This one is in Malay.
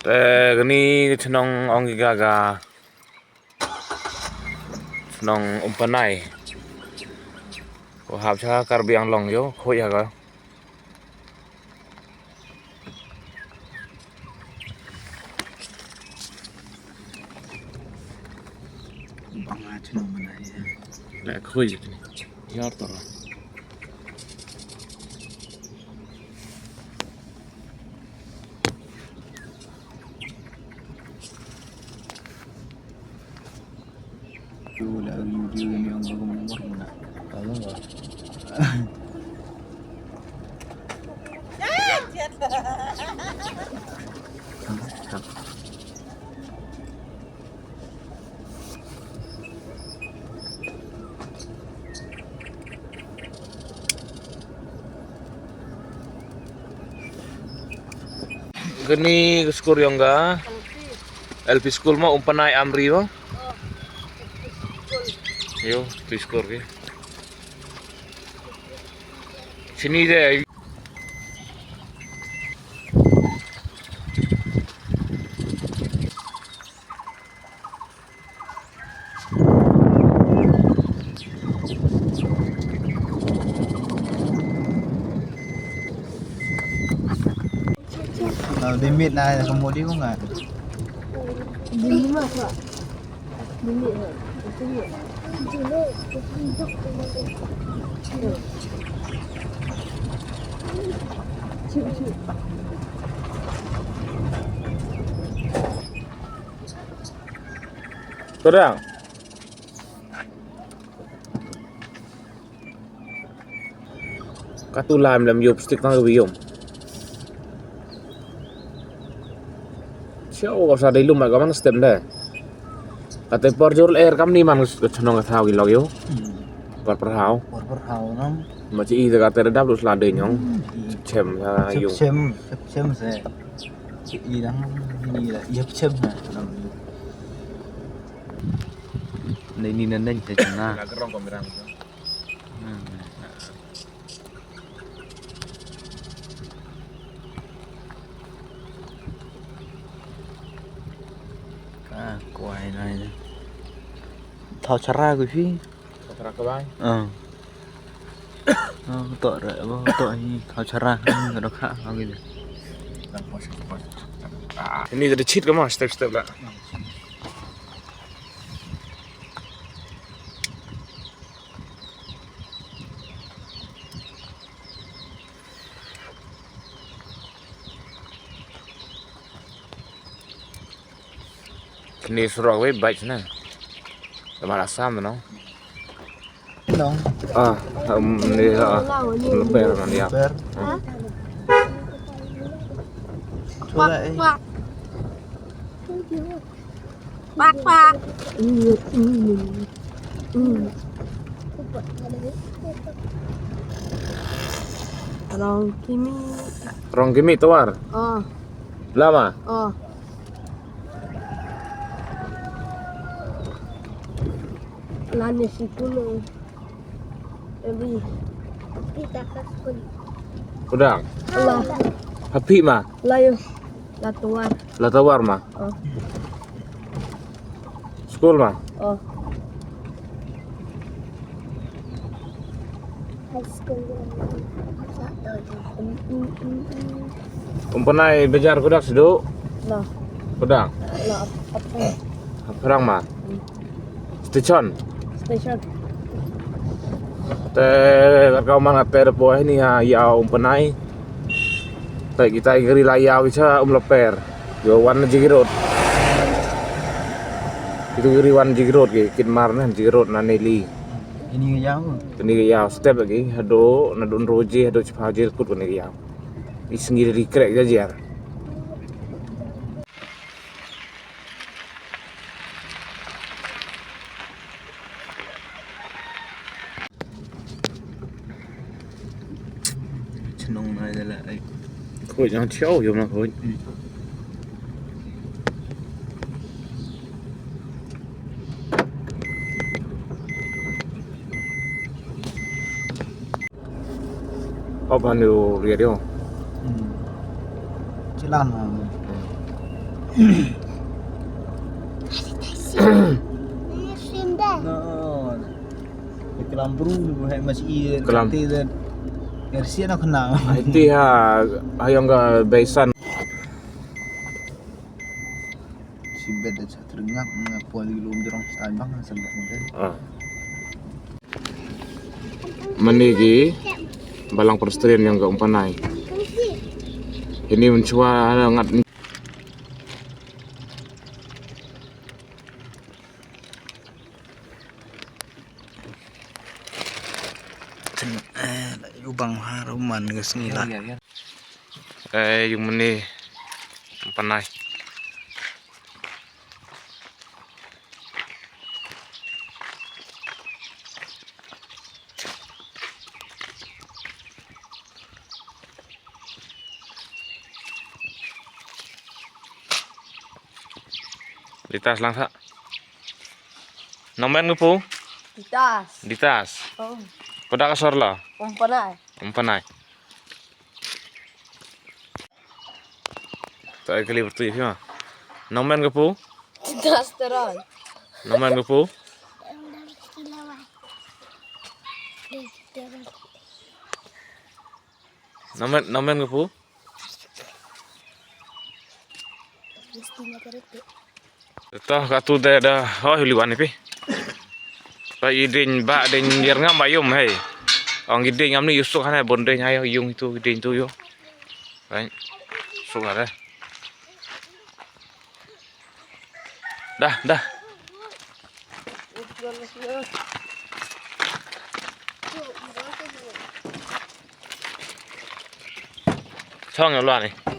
Gani cenong ong gaga cenong umpanai ko hab cha karbiang long yo khoi ha ga banga cenong mana ya la khoi yar tor tu lah video yang aku nomor mana tahu enggak Gani skor yang ga LP school mo umpanai amri mo yo tu skor ke sini deh limit lah kemudian kok nggak Bini mah Pak. Bini lah. Itu ya. Torang katulam lam yup stick nang wiyum Siapa kau sadai lum agak mana stem deh. Kata perjol air kam ni man cenong tahu gilog yo. Perhau. perhau nam Macam itu kata redap lu selada nyong. Cem sa yo. xem sẽ ý đang đi là yếp xem này đi nên nên phải chẳng na Gerong kamerang. quài này thao chara cái phi Terang ke bay. tội rồi tội thao chara cái đó khác không cái gì Ini ada cheat ke mas step-step lah. Ini surau we baik sana. Sama asam tu no. đâu Ini lebar man dia. ber Pak, Pak. Pak, Pak. Rong kimi. Rong kimi tuar. Oh, Lama. oh. Lani sikulo. Ebi. Kita kasih. Udah. Allah. Happy mah. Layo. Latuan. La tawar mah. Oh, School mah. oh. Umpanai bejar kudak sedu. Lah, Kudak. lah apa? Perang mah. Station. Station. Kau mana buah ini ya yau umpanai. Tak kita geri layau bisa leper. Yo wan jigirot. Itu geri wan jigirot ke kin marna jigirot naneli. ini jauh Kini yau step lagi hado nadun roji hado cepat kut kini yau. Isengir di krek jajar. cenong này là lại Khôi nó chéo vô mà khôi. Apa nih dia dia? chỉ làm mà Sim dah. No. Kelam bru buat masih iya. Kelam. Dan Garcia nak kenal. Iti ha hayong ga baisan. Si beda terengap mengapol di lum dorong stalbang sebab nanti. Menigi balang perstrian yang ga umpanay. Ini mencuba ngat Lubang haruman guys ngila. yung meni umpanay. Di tas lang sa. Nomen po? Titas. Di tas. Oh, Pada kasor la. umpanay. Umpanay. Tak kali bertu ya. Nomen po? Titas terang. Nomen po? Nomen po? Ito katu dah oh liwan ni pi. Pa idin ba den yer ngam bayum hey. Ong idin ngam ni yusuk hana bonde ayo yung itu idin tu yo. Right. Sung ada. Dah. Chong yo luan ni.